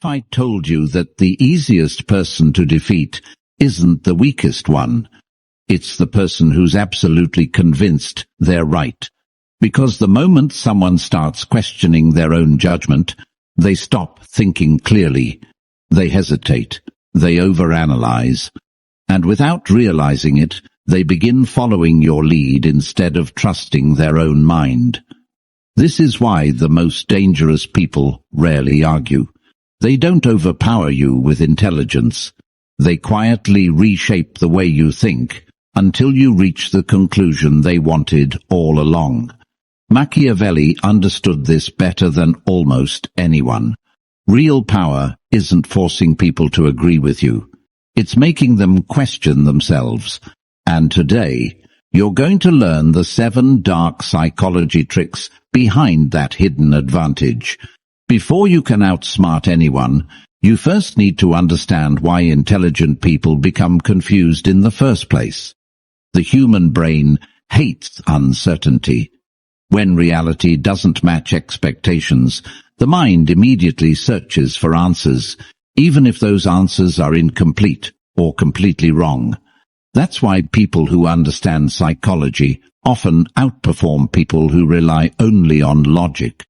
I told you that the easiest person to defeat isn't the weakest one. It's the person who's absolutely convinced they're right. Because the moment someone starts questioning their own judgment, they stop thinking clearly. They hesitate. They overanalyze. And without realizing it, they begin following your lead instead of trusting their own mind. This is why the most dangerous people rarely argue. They don't overpower you with intelligence. They quietly reshape the way you think until you reach the conclusion they wanted all along. Machiavelli understood this better than almost anyone. Real power isn't forcing people to agree with you. It's making them question themselves. And today, you're going to learn the 7 dark psychology tricks behind that hidden advantage. Before you can outsmart anyone, you first need to understand why intelligent people become confused in the first place. The human brain hates uncertainty. When reality doesn't match expectations, the mind immediately searches for answers, even if those answers are incomplete or completely wrong. That's why people who understand psychology often outperform people who rely only on logic.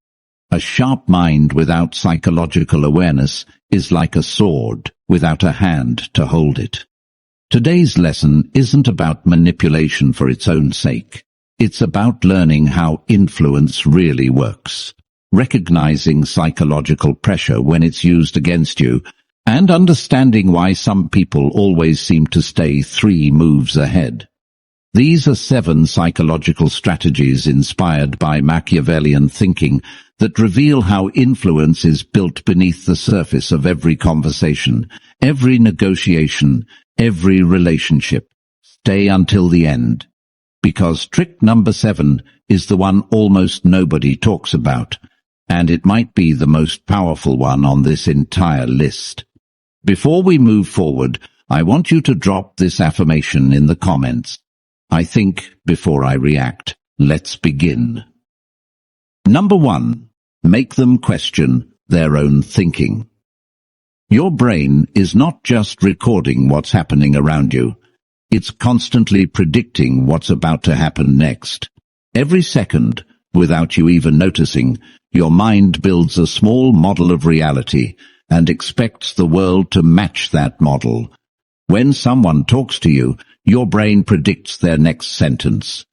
A sharp mind without psychological awareness is like a sword without a hand to hold it. Today's lesson isn't about manipulation for its own sake. It's about learning how influence really works, recognizing psychological pressure when it's used against you, and understanding why some people always seem to stay 3 moves ahead. These are 7 psychological strategies inspired by Machiavellian thinking that reveal how influence is built beneath the surface of every conversation, every negotiation, every relationship. Stay until the end. Because trick number 7 is the one almost nobody talks about, and it might be the most powerful one on this entire list. Before we move forward, I want you to drop this affirmation in the comments. I think before I react. Let's begin. Number 1. Make them question their own thinking. Your brain is not just recording what's happening around you. It's constantly predicting what's about to happen next. Every second, without you even noticing, your mind builds a small model of reality and expects the world to match that model. When someone talks to you, your brain predicts their next sentence.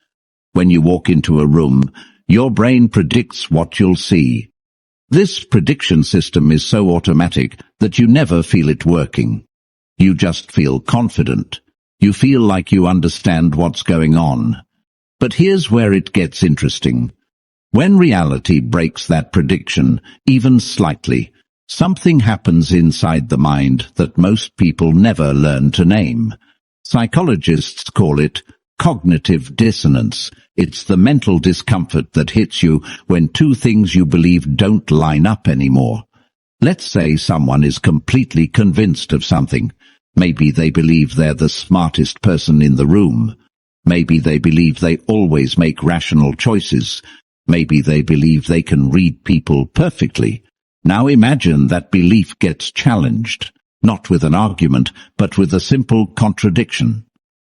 When you walk into a room, your brain predicts what you'll see. This prediction system is so automatic that you never feel it working. You just feel confident. You feel like you understand what's going on. But here's where it gets interesting. When reality breaks that prediction, even slightly, something happens inside the mind that most people never learn to name. Psychologists call it cognitive dissonance. It's the mental discomfort that hits you when 2 things you believe don't line up anymore. Let's say someone is completely convinced of something. Maybe they believe they're the smartest person in the room. Maybe they believe they always make rational choices. Maybe they believe they can read people perfectly. Now imagine that belief gets challenged, not with an argument, but with a simple contradiction.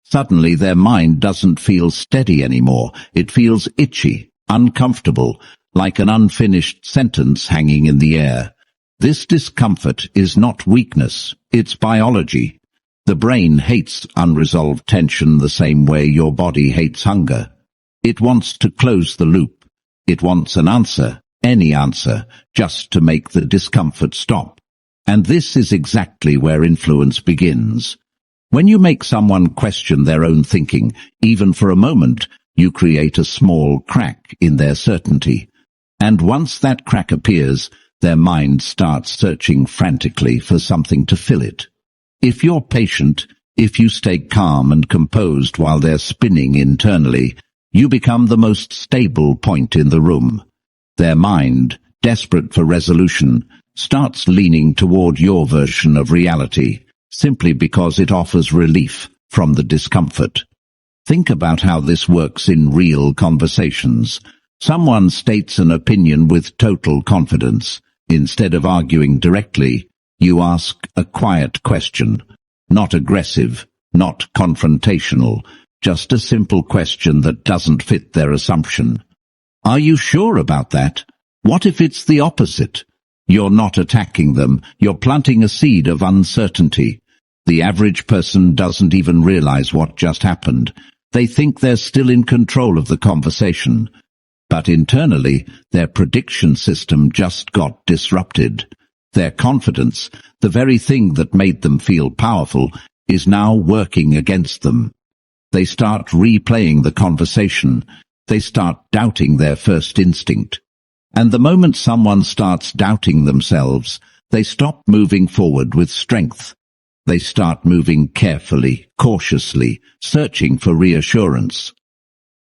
Suddenly their mind doesn't feel steady anymore. It feels itchy, uncomfortable, like an unfinished sentence hanging in the air. This discomfort is not weakness, it's biology. The brain hates unresolved tension the same way your body hates hunger. It wants to close the loop. It wants an answer, any answer, just to make the discomfort stop. And this is exactly where influence begins. When you make someone question their own thinking, even for a moment, you create a small crack in their certainty. And once that crack appears, their mind starts searching frantically for something to fill it. If you're patient, if you stay calm and composed while they're spinning internally, you become the most stable point in the room. Their mind, desperate for resolution, starts leaning toward your version of reality, simply because it offers relief from the discomfort. Think about how this works in real conversations. Someone states an opinion with total confidence. Instead of arguing directly, You ask a quiet question, not aggressive, not confrontational, just a simple question that doesn't fit their assumption. Are you sure about that? What if it's the opposite? You're not attacking them, you're planting a seed of uncertainty. The average person doesn't even realize what just happened. They think they're still in control of the conversation. But internally, their prediction system just got disrupted. Their confidence, the very thing that made them feel powerful, is now working against them. They start replaying the conversation. They start doubting their first instinct. And the moment someone starts doubting themselves, they stop moving forward with strength. They start moving carefully, cautiously, searching for reassurance.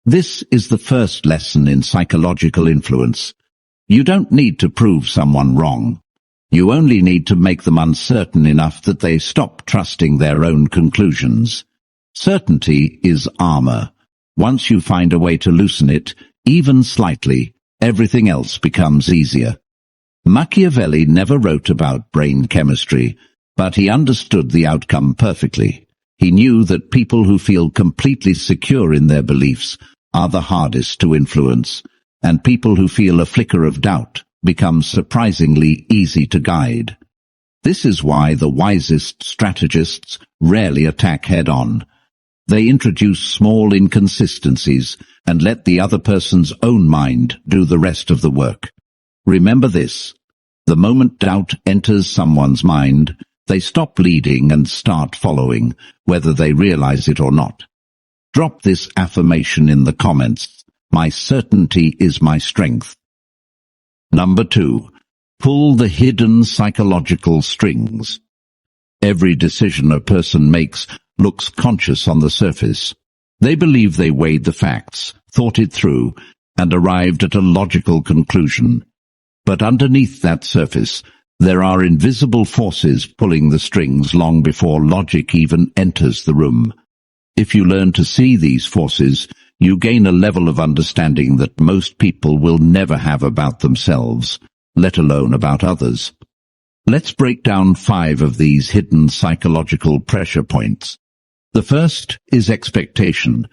This is the first lesson in psychological influence. You don't need to prove someone wrong. You only need to make them uncertain enough that they stop trusting their own conclusions. Certainty is armor. Once you find a way to loosen it, even slightly, everything else becomes easier. Machiavelli never wrote about brain chemistry, but he understood the outcome perfectly. He knew that people who feel completely secure in their beliefs are the hardest to influence, and people who feel a flicker of doubt become surprisingly easy to guide. This is why the wisest strategists rarely attack head-on. They introduce small inconsistencies and let the other person's own mind do the rest of the work. Remember this: the moment doubt enters someone's mind, they stop leading and start following, whether they realize it or not. Drop this affirmation in the comments: my certainty is my strength. Number 2. Pull the hidden psychological strings. Every decision a person makes looks conscious on the surface. They believe they weighed the facts, thought it through, and arrived at a logical conclusion. But underneath that surface, there are invisible forces pulling the strings long before logic even enters the room. If you learn to see these forces, you gain a level of understanding that most people will never have about themselves, let alone about others. Let's break down 5 of these hidden psychological pressure points. The first is expectation.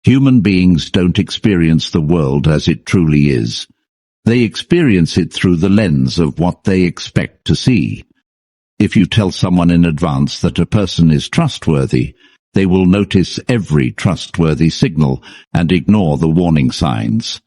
Human beings don't experience the world as it truly is. They experience it through the lens of what they expect to see. If you tell someone in advance that a person is trustworthy, they will notice every trustworthy signal and ignore the warning signs.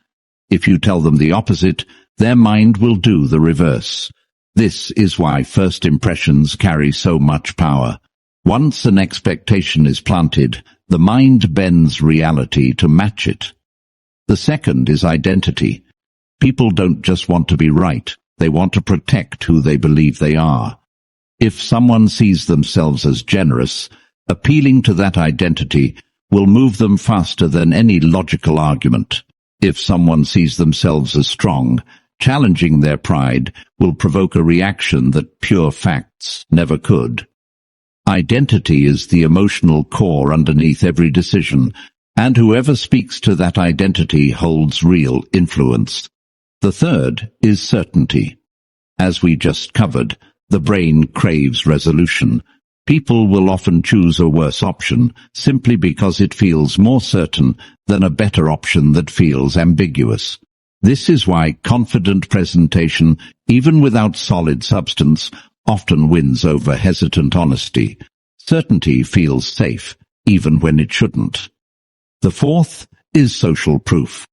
If you tell them the opposite, their mind will do the reverse. This is why first impressions carry so much power. Once an expectation is planted, the mind bends reality to match it. The second is identity. People don't just want to be right, they want to protect who they believe they are. If someone sees themselves as generous, appealing to that identity will move them faster than any logical argument. If someone sees themselves as strong, challenging their pride will provoke a reaction that pure facts never could. Identity is the emotional core underneath every decision, and whoever speaks to that identity holds real influence. The third is certainty. As we just covered, the brain craves resolution. People will often choose a worse option simply because it feels more certain than a better option that feels ambiguous. This is why confident presentation, even without solid substance, often wins over hesitant honesty. Certainty feels safe, even when it shouldn't. The fourth is social proof.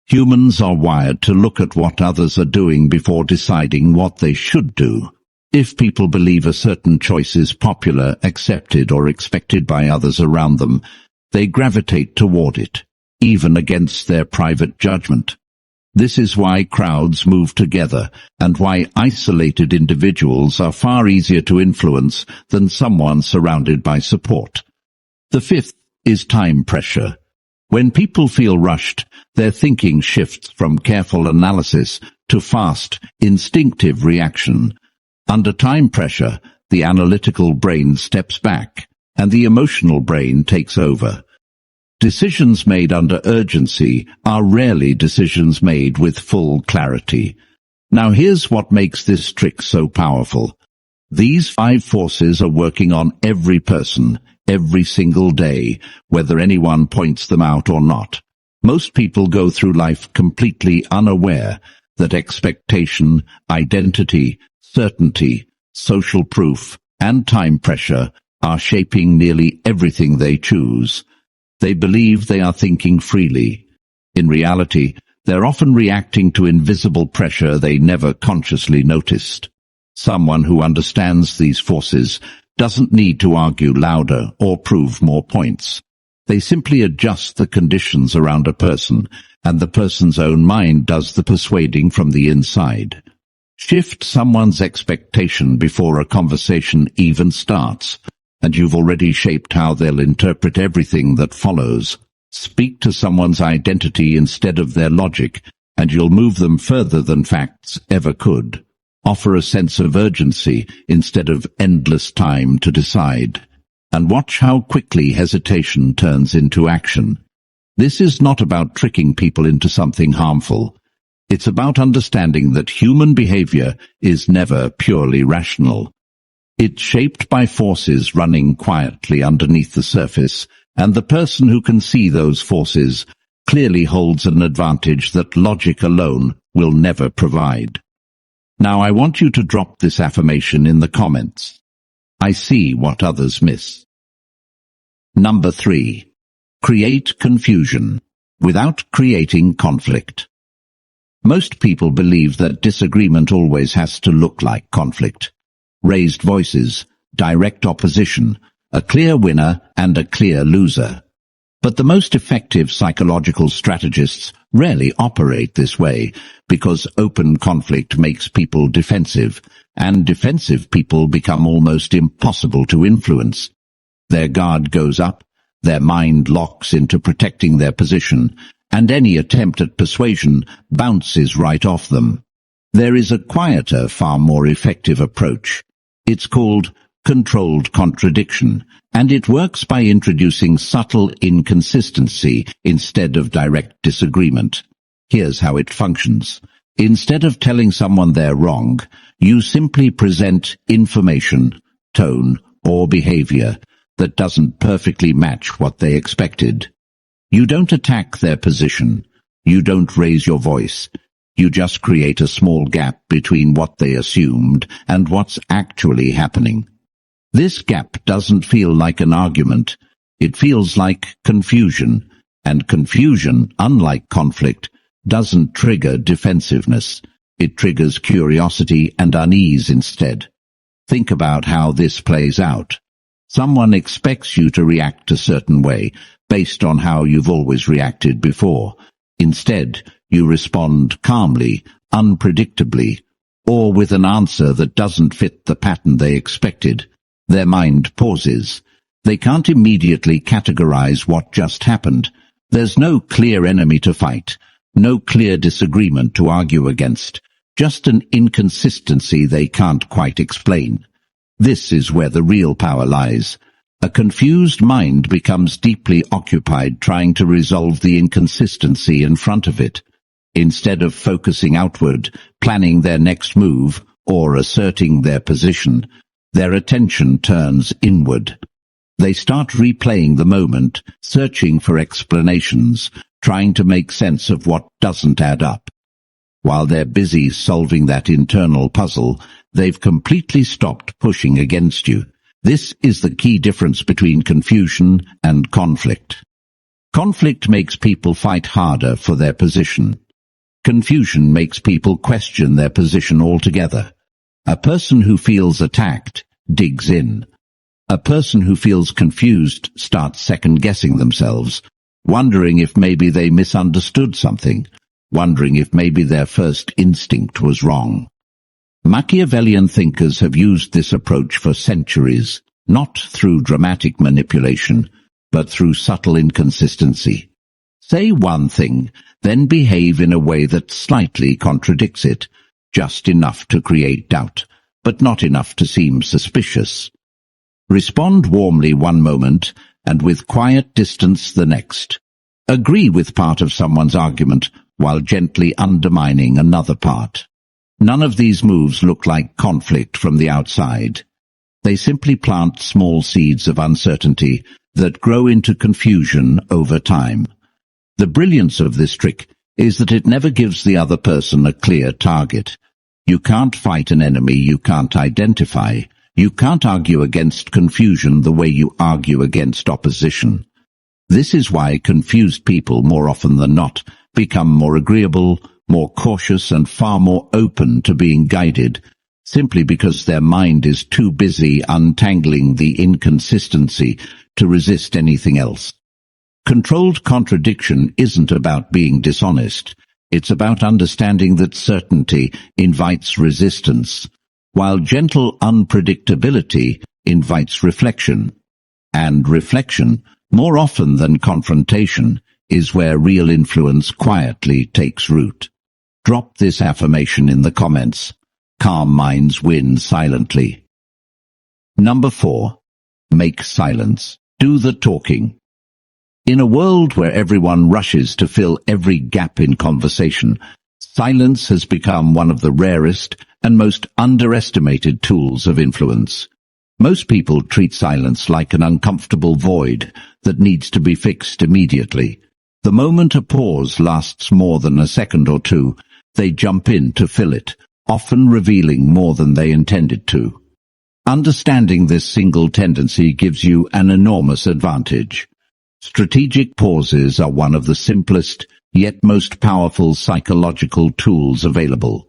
Humans are wired to look at what others are doing before deciding what they should do. If people believe a certain choice is popular, accepted, or expected by others around them, they gravitate toward it, even against their private judgment. This is why crowds move together, and why isolated individuals are far easier to influence than someone surrounded by support. The fifth is time pressure. When people feel rushed, their thinking shifts from careful analysis to fast, instinctive reaction. Under time pressure, the analytical brain steps back, and the emotional brain takes over. Decisions made under urgency are rarely decisions made with full clarity. Now here's what makes this trick so powerful. These 5 forces are working on every person, every single day, whether anyone points them out or not. Most people go through life completely unaware that expectation, identity, certainty, social proof, and time pressure are shaping nearly everything they choose. They believe they are thinking freely. In reality, they're often reacting to invisible pressure they never consciously noticed. Someone who understands these forces doesn't need to argue louder or prove more points. They simply adjust the conditions around a person, and the person's own mind does the persuading from the inside. Shift someone's expectation before a conversation even starts, and you've already shaped how they'll interpret everything that follows. Speak to someone's identity instead of their logic, and you'll move them further than facts ever could. Offer a sense of urgency instead of endless time to decide. And watch how quickly hesitation turns into action. This is not about tricking people into something harmful. It's about understanding that human behavior is never purely rational. It's shaped by forces running quietly underneath the surface, and the person who can see those forces clearly holds an advantage that logic alone will never provide. Now I want you to drop this affirmation in the comments. I see what others miss. Number 3. Create confusion without creating conflict. Most people believe that disagreement always has to look like conflict. Raised voices, direct opposition, a clear winner and a clear loser. But the most effective psychological strategists rarely operate this way, because open conflict makes people defensive, and defensive people become almost impossible to influence. Their guard goes up, their mind locks into protecting their position, and any attempt at persuasion bounces right off them. There is a quieter, far more effective approach. It's called controlled contradiction, and it works by introducing subtle inconsistency instead of direct disagreement. Here's how it functions. Instead of telling someone they're wrong, you simply present information, tone, or behavior that doesn't perfectly match what they expected. You don't attack their position. You don't raise your voice. You just create a small gap between what they assumed and what's actually happening. This gap doesn't feel like an argument. It feels like confusion, and confusion, unlike conflict, doesn't trigger defensiveness. It triggers curiosity and unease instead. Think about how this plays out. Someone expects you to react a certain way, based on how you've always reacted before. Instead, you respond calmly, unpredictably, or with an answer that doesn't fit the pattern they expected. Their mind pauses. They can't immediately categorize what just happened. There's no clear enemy to fight, no clear disagreement to argue against, just an inconsistency they can't quite explain. This is where the real power lies. A confused mind becomes deeply occupied trying to resolve the inconsistency in front of it. Instead of focusing outward, planning their next move, or asserting their position, their attention turns inward. They start replaying the moment, searching for explanations, trying to make sense of what doesn't add up. While they're busy solving that internal puzzle, they've completely stopped pushing against you. This is the key difference between confusion and conflict. Conflict makes people fight harder for their position. Confusion makes people question their position altogether. A person who feels attacked digs in. A person who feels confused starts second-guessing themselves, wondering if maybe they misunderstood something, wondering if maybe their first instinct was wrong. Machiavellian thinkers have used this approach for centuries, not through dramatic manipulation, but through subtle inconsistency. Say one thing, then behave in a way that slightly contradicts it, just enough to create doubt, but not enough to seem suspicious. Respond warmly one moment, and with quiet distance the next. Agree with part of someone's argument, while gently undermining another part. None of these moves look like conflict from the outside. They simply plant small seeds of uncertainty that grow into confusion over time. The brilliance of this trick is that it never gives the other person a clear target. You can't fight an enemy you can't identify. You can't argue against confusion the way you argue against opposition. This is why confused people, more often than not, become more agreeable, more cautious, and far more open to being guided, simply because their mind is too busy untangling the inconsistency to resist anything else. Controlled contradiction isn't about being dishonest. It's about understanding that certainty invites resistance, while gentle unpredictability invites reflection. And reflection, more often than confrontation, is where real influence quietly takes root. Drop this affirmation in the comments. Calm minds win silently. Number 4. Make silence. Do the talking. In a world where everyone rushes to fill every gap in conversation, silence has become one of the rarest and most underestimated tools of influence. Most people treat silence like an uncomfortable void that needs to be fixed immediately. The moment a pause lasts more than a second or two, they jump in to fill it, often revealing more than they intended to. Understanding this single tendency gives you an enormous advantage. Strategic pauses are one of the simplest, yet most powerful psychological tools available.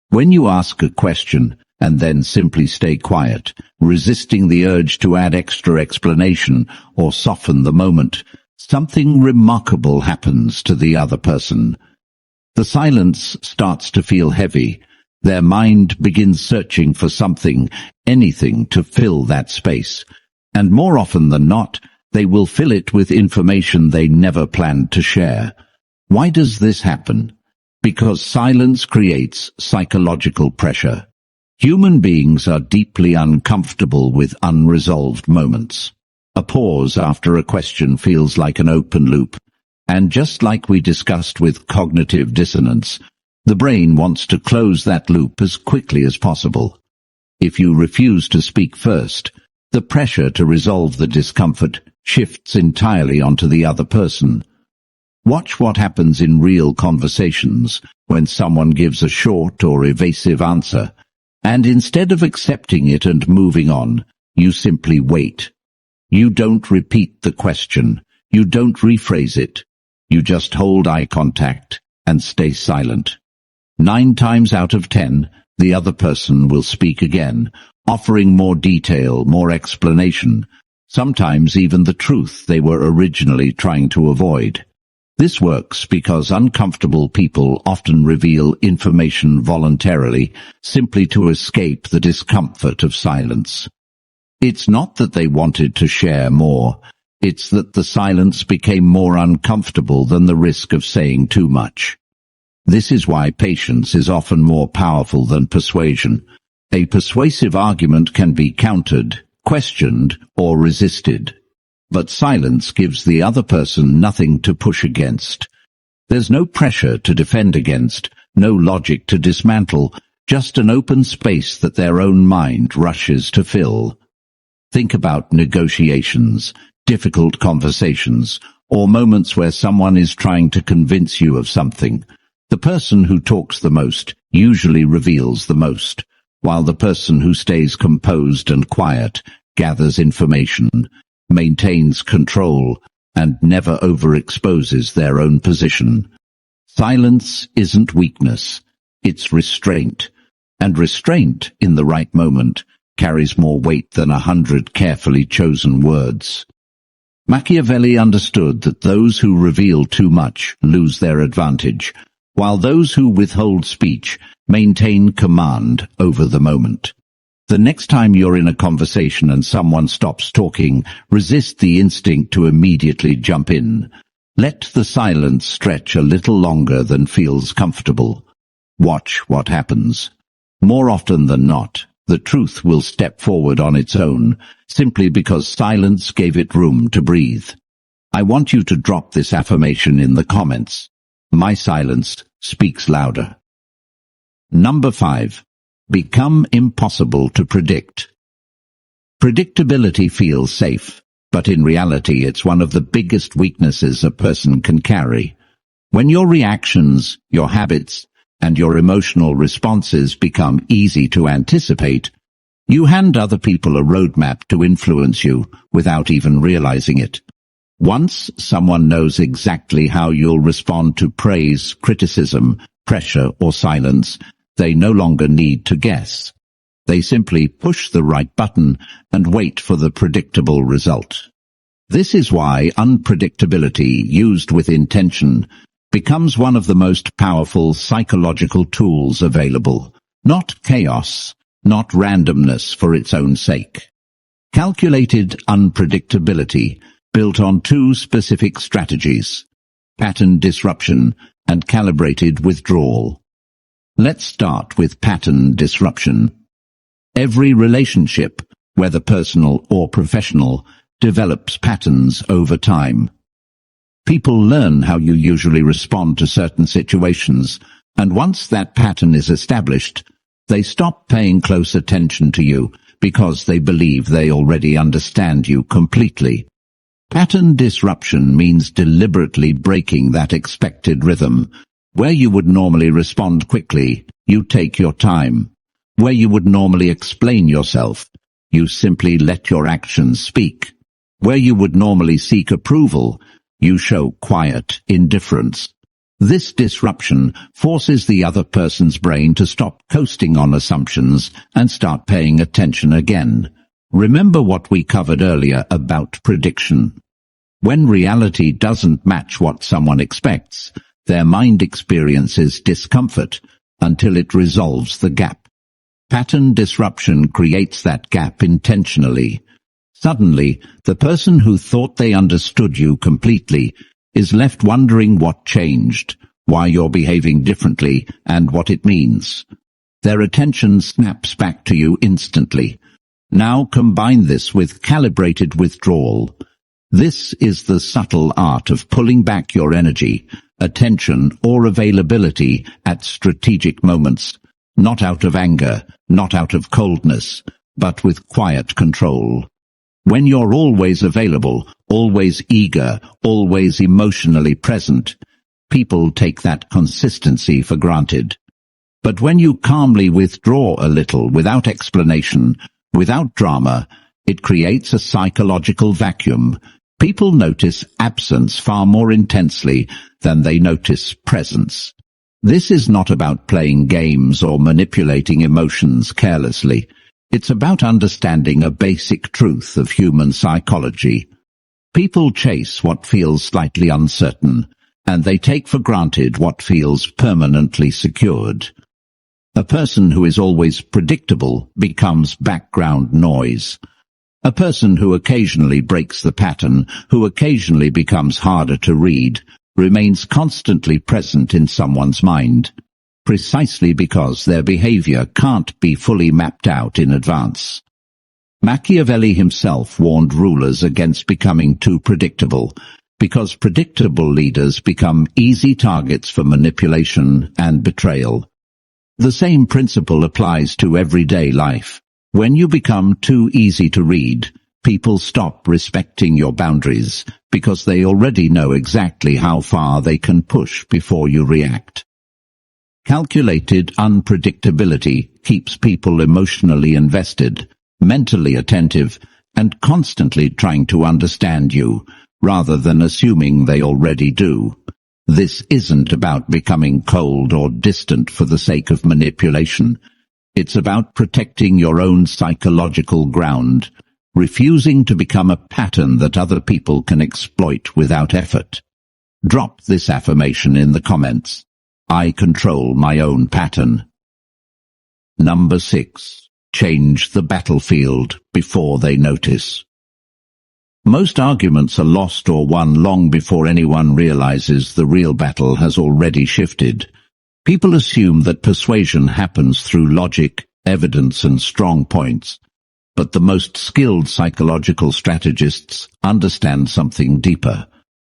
When you ask a question and then simply stay quiet, resisting the urge to add extra explanation or soften the moment, something remarkable happens to the other person. The silence starts to feel heavy. Their mind begins searching for something, anything to fill that space. And more often than not, they will fill it with information they never planned to share. Why does this happen? Because silence creates psychological pressure. Human beings are deeply uncomfortable with unresolved moments. A pause after a question feels like an open loop. And just like we discussed with cognitive dissonance, the brain wants to close that loop as quickly as possible. If you refuse to speak first, the pressure to resolve the discomfort shifts entirely onto the other person. Watch what happens in real conversations when someone gives a short or evasive answer, and instead of accepting it and moving on, you simply wait. You don't repeat the question. You don't rephrase it. You just hold eye contact and stay silent. 9 times out of 10, the other person will speak again, offering more detail, more explanation, sometimes even the truth they were originally trying to avoid. This works because uncomfortable people often reveal information voluntarily, simply to escape the discomfort of silence. It's not that they wanted to share more, it's that the silence became more uncomfortable than the risk of saying too much. This is why patience is often more powerful than persuasion. A persuasive argument can be countered, questioned, or resisted. But silence gives the other person nothing to push against. There's no pressure to defend against, no logic to dismantle, just an open space that their own mind rushes to fill. Think about negotiations, difficult conversations, or moments where someone is trying to convince you of something. The person who talks the most usually reveals the most, while the person who stays composed and quiet gathers information, maintains control, and never overexposes their own position. Silence isn't weakness, it's restraint, and restraint in the right moment carries more weight than 100 carefully chosen words. Machiavelli understood that those who reveal too much lose their advantage, while those who withhold speech maintain command over the moment. The next time you're in a conversation and someone stops talking, resist the instinct to immediately jump in. Let the silence stretch a little longer than feels comfortable. Watch what happens. More often than not, the truth will step forward on its own, simply because silence gave it room to breathe. I want you to drop this affirmation in the comments. My silence speaks louder. Number 5. Become impossible to predict. Predictability feels safe, but in reality it's one of the biggest weaknesses a person can carry. When your reactions, your habits, and your emotional responses become easy to anticipate, you hand other people a roadmap to influence you without even realizing it. Once someone knows exactly how you'll respond to praise, criticism, pressure, or silence, they no longer need to guess. They simply push the right button and wait for the predictable result. This is why unpredictability, used with intention, becomes one of the most powerful psychological tools available. Not chaos, not randomness for its own sake. Calculated unpredictability, built on 2 specific strategies: pattern disruption and calibrated withdrawal. Let's start with pattern disruption. Every relationship, whether personal or professional, develops patterns over time. People learn how you usually respond to certain situations, and once that pattern is established, they stop paying close attention to you because they believe they already understand you completely. Pattern disruption means deliberately breaking that expected rhythm. Where you would normally respond quickly, you take your time. Where you would normally explain yourself, you simply let your actions speak. Where you would normally seek approval, you show quiet indifference. This disruption forces the other person's brain to stop coasting on assumptions and start paying attention again. Remember what we covered earlier about prediction. When reality doesn't match what someone expects, their mind experiences discomfort until it resolves the gap. Pattern disruption creates that gap intentionally. Suddenly, the person who thought they understood you completely is left wondering what changed, why you're behaving differently, and what it means. Their attention snaps back to you instantly. Now combine this with calibrated withdrawal. This is the subtle art of pulling back your energy, attention, or availability at strategic moments, not out of anger, not out of coldness, but with quiet control. When you're always available, always eager, always emotionally present, people take that consistency for granted. But when you calmly withdraw a little without explanation, without drama, it creates a psychological vacuum. People notice absence far more intensely than they notice presence. This is not about playing games or manipulating emotions carelessly. It's about understanding a basic truth of human psychology. People chase what feels slightly uncertain, and they take for granted what feels permanently secured. A person who is always predictable becomes background noise. A person who occasionally breaks the pattern, who occasionally becomes harder to read, remains constantly present in someone's mind, precisely because their behavior can't be fully mapped out in advance. Machiavelli himself warned rulers against becoming too predictable, because predictable leaders become easy targets for manipulation and betrayal. The same principle applies to everyday life. When you become too easy to read, people stop respecting your boundaries because they already know exactly how far they can push before you react. Calculated unpredictability keeps people emotionally invested, mentally attentive, and constantly trying to understand you, rather than assuming they already do. This isn't about becoming cold or distant for the sake of manipulation. It's about protecting your own psychological ground, refusing to become a pattern that other people can exploit without effort. Drop this affirmation in the comments. I control my own pattern. Number 6. Change the battlefield before they notice. Most arguments are lost or won long before anyone realizes the real battle has already shifted. People assume that persuasion happens through logic, evidence, and strong points. But the most skilled psychological strategists understand something deeper.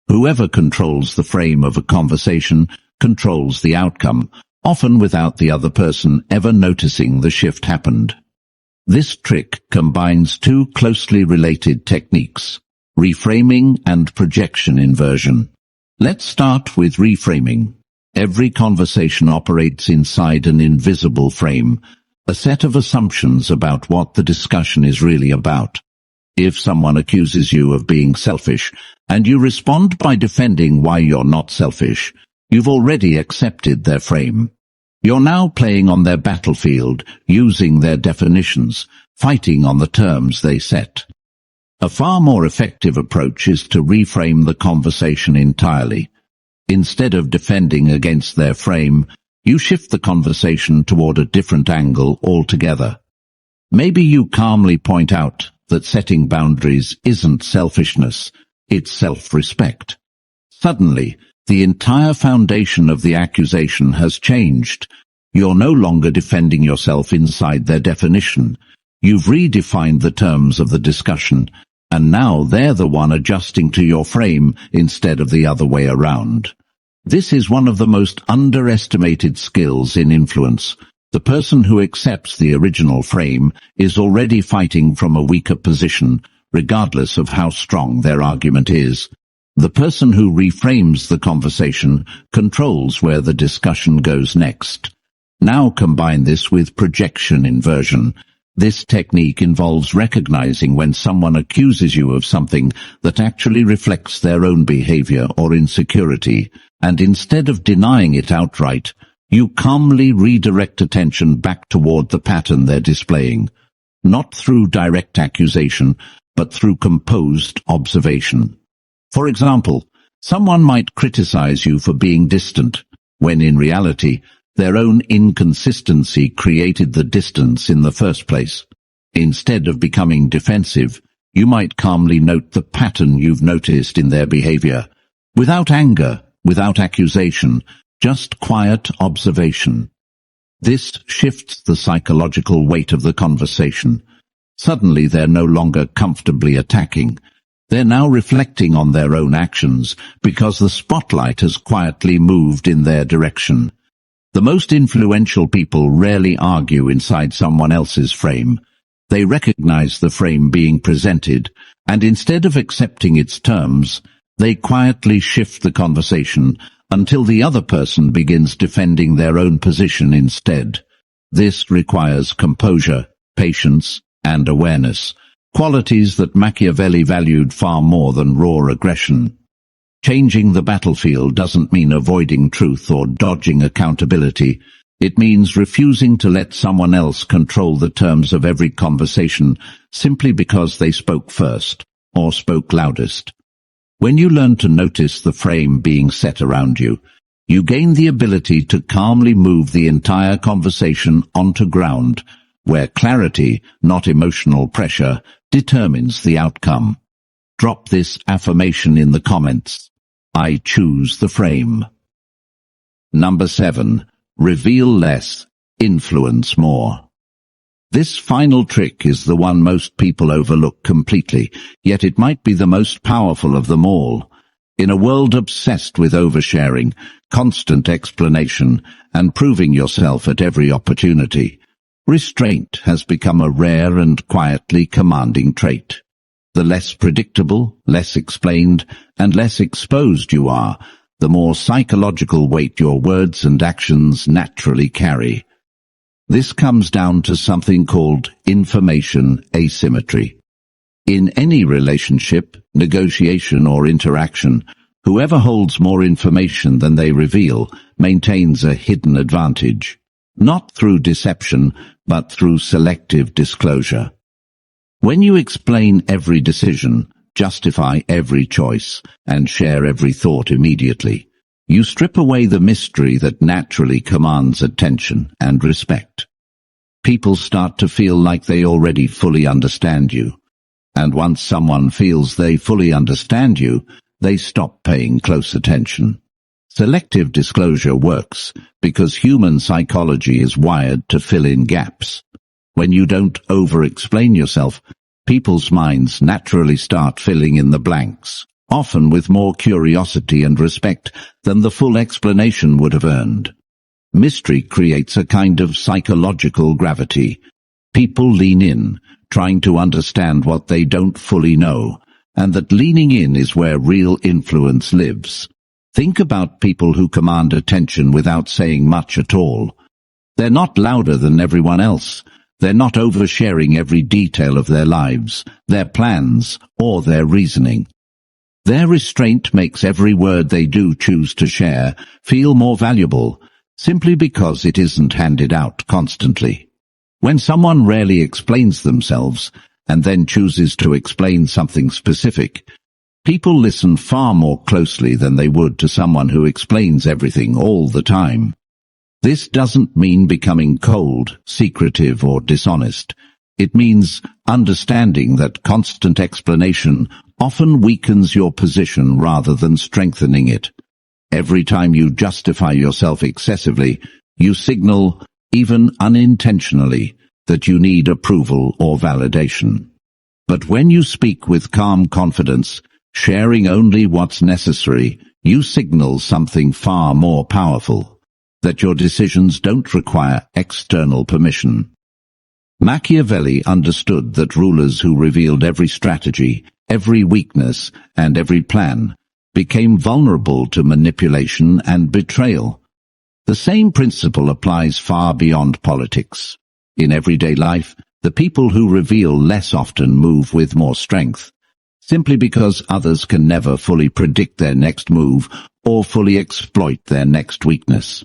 Whoever controls the frame of a conversation controls the outcome, often without the other person ever noticing the shift happened. This trick combines two closely related techniques, reframing and projection inversion. Let's start with reframing. Every conversation operates inside an invisible frame, a set of assumptions about what the discussion is really about. If someone accuses you of being selfish, and you respond by defending why you're not selfish, you've already accepted their frame. You're now playing on their battlefield, using their definitions, fighting on the terms they set. A far more effective approach is to reframe the conversation entirely. Instead of defending against their frame, you shift the conversation toward a different angle altogether. Maybe you calmly point out that setting boundaries isn't selfishness, it's self-respect. Suddenly, the entire foundation of the accusation has changed. You're no longer defending yourself inside their definition. You've redefined the terms of the discussion, and now they're the one adjusting to your frame instead of the other way around. This is one of the most underestimated skills in influence. The person who accepts the original frame is already fighting from a weaker position, regardless of how strong their argument is. The person who reframes the conversation controls where the discussion goes next. Now combine this with projection inversion. This technique involves recognizing when someone accuses you of something that actually reflects their own behavior or insecurity, and instead of denying it outright, you calmly redirect attention back toward the pattern they're displaying, not through direct accusation, but through composed observation. For example, someone might criticize you for being distant, when in reality, their own inconsistency created the distance in the first place. Instead of becoming defensive, you might calmly note the pattern you've noticed in their behavior, without anger, without accusation, just quiet observation. This shifts the psychological weight of the conversation. Suddenly they're no longer comfortably attacking. They're now reflecting on their own actions because the spotlight has quietly moved in their direction. The most influential people rarely argue inside someone else's frame. They recognize the frame being presented, and instead of accepting its terms, they quietly shift the conversation until the other person begins defending their own position instead. This requires composure, patience, and awareness, qualities that Machiavelli valued far more than raw aggression. Changing the battlefield doesn't mean avoiding truth or dodging accountability. It means refusing to let someone else control the terms of every conversation simply because they spoke first or spoke loudest. When you learn to notice the frame being set around you, you gain the ability to calmly move the entire conversation onto ground, where clarity, not emotional pressure, determines the outcome. Drop this affirmation in the comments. I choose the frame. Number 7. Reveal less, influence more. This final trick is the one most people overlook completely, yet it might be the most powerful of them all. In a world obsessed with oversharing, constant explanation, and proving yourself at every opportunity, restraint has become a rare and quietly commanding trait. The less predictable, less explained, and less exposed you are, the more psychological weight your words and actions naturally carry. This comes down to something called information asymmetry. In any relationship, negotiation, or interaction, whoever holds more information than they reveal maintains a hidden advantage, not through deception, but through selective disclosure. When you explain every decision, justify every choice, and share every thought immediately, you strip away the mystery that naturally commands attention and respect. People start to feel like they already fully understand you, and once someone feels they fully understand you, they stop paying close attention. Selective disclosure works because human psychology is wired to fill in gaps. When you don't over-explain yourself, people's minds naturally start filling in the blanks, often with more curiosity and respect than the full explanation would have earned. Mystery creates a kind of psychological gravity. People lean in, trying to understand what they don't fully know, and that leaning in is where real influence lives. Think about people who command attention without saying much at all. They're not louder than everyone else. They're not oversharing every detail of their lives, their plans, or their reasoning. Their restraint makes every word they do choose to share feel more valuable, simply because it isn't handed out constantly. When someone rarely explains themselves, and then chooses to explain something specific, people listen far more closely than they would to someone who explains everything all the time. This doesn't mean becoming cold, secretive, or dishonest. It means understanding that constant explanation often weakens your position rather than strengthening it. Every time you justify yourself excessively, you signal, even unintentionally, that you need approval or validation. But when you speak with calm confidence, sharing only what's necessary, you signal something far more powerful: that your decisions don't require external permission. Machiavelli understood that rulers who revealed every strategy, every weakness, and every plan became vulnerable to manipulation and betrayal. The same principle applies far beyond politics. In everyday life, the people who reveal less often move with more strength, simply because others can never fully predict their next move or fully exploit their next weakness.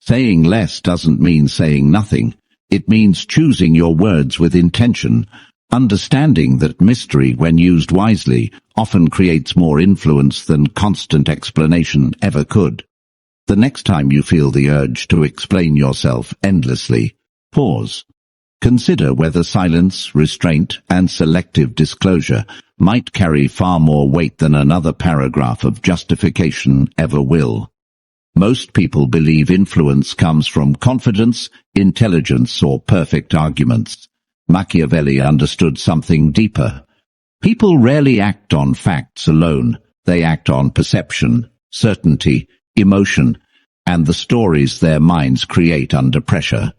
Saying less doesn't mean saying nothing. It means choosing your words with intention, understanding that mystery, when used wisely, often creates more influence than constant explanation ever could. The next time you feel the urge to explain yourself endlessly, pause. Consider whether silence, restraint, and selective disclosure might carry far more weight than another paragraph of justification ever will. Most people believe influence comes from confidence, intelligence, or perfect arguments. Machiavelli understood something deeper. People rarely act on facts alone. They act on perception, certainty, emotion, and the stories their minds create under pressure.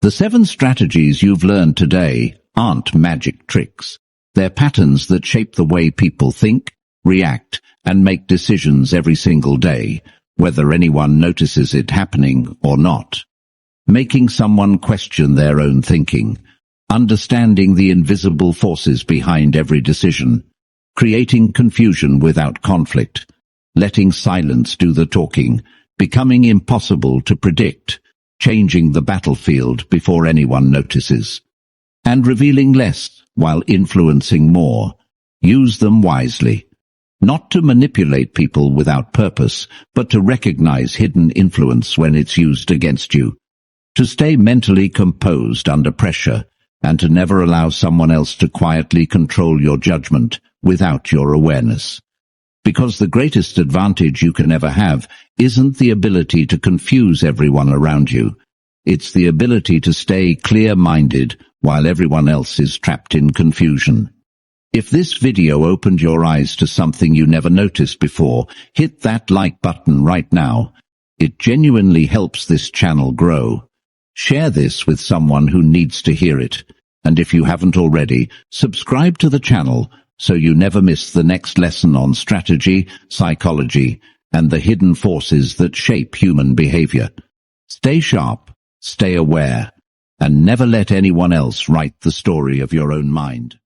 The 7 strategies you've learned today aren't magic tricks. They're patterns that shape the way people think, react, and make decisions every single day, whether anyone notices it happening or not. Making someone question their own thinking, understanding the invisible forces behind every decision, creating confusion without conflict, letting silence do the talking, becoming impossible to predict, changing the battlefield before anyone notices, and revealing less while influencing more. Use them wisely. Not to manipulate people without purpose, but to recognize hidden influence when it's used against you. To stay mentally composed under pressure, and to never allow someone else to quietly control your judgment without your awareness. Because the greatest advantage you can ever have isn't the ability to confuse everyone around you. It's the ability to stay clear-minded while everyone else is trapped in confusion. If this video opened your eyes to something you never noticed before, hit that like button right now. It genuinely helps this channel grow. Share this with someone who needs to hear it. And if you haven't already, subscribe to the channel so you never miss the next lesson on strategy, psychology, and the hidden forces that shape human behavior. Stay sharp, stay aware, and never let anyone else write the story of your own mind.